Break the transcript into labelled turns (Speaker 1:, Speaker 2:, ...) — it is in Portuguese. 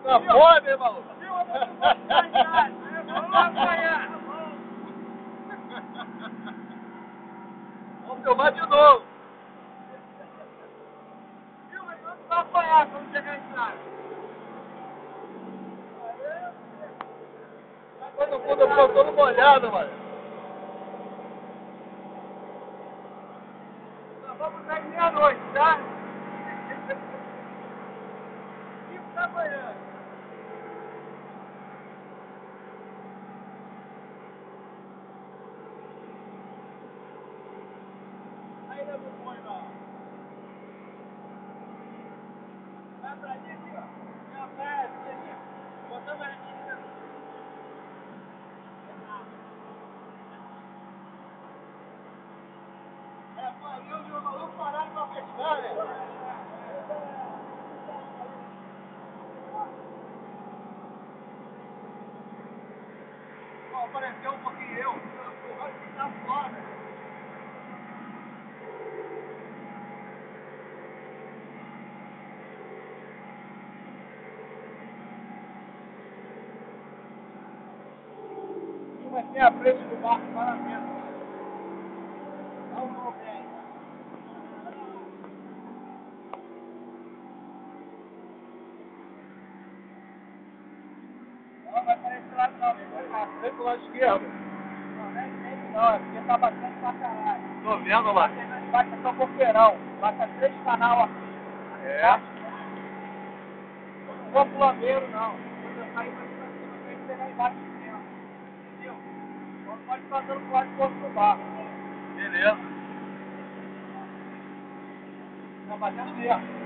Speaker 1: Tá fome, irmão?
Speaker 2: Vamos apanhar.
Speaker 1: Vamos filmar de novo.
Speaker 2: Viu, mas vamos apanhar quando chegar em casa.
Speaker 1: Todo mundo ficou todo molhado, mano.
Speaker 2: Nós vamos sair meia-noite, tá? 5 da manhã. Ainda não foi, não. Vai pra ali, aqui, ó. Tem uma praia aqui, ó. Botamos a gente aqui.
Speaker 1: É, pariu, viu? O maluco pararam pra pescar, né? Ó, apareceu um pouquinho eu. Olha que tá fora.
Speaker 2: Vai ser a frente do barco para dentro. Dá um nome aí. Não, vai para esse lado não,
Speaker 1: Vem pro lado esquerdo.
Speaker 2: não é sempre não, é porque tá batendo pra caralho.
Speaker 1: Tô vendo lá.
Speaker 2: Baixa só coqueirão, baixa 3 canal aqui.
Speaker 1: É.
Speaker 2: Não vou pro lameiro não. Quando eu sair pra cima, tem que pegar embaixo de cima. Entendeu? Não pode estar dando pro lado de fora do barco.
Speaker 1: Beleza.
Speaker 2: Tá batendo mesmo.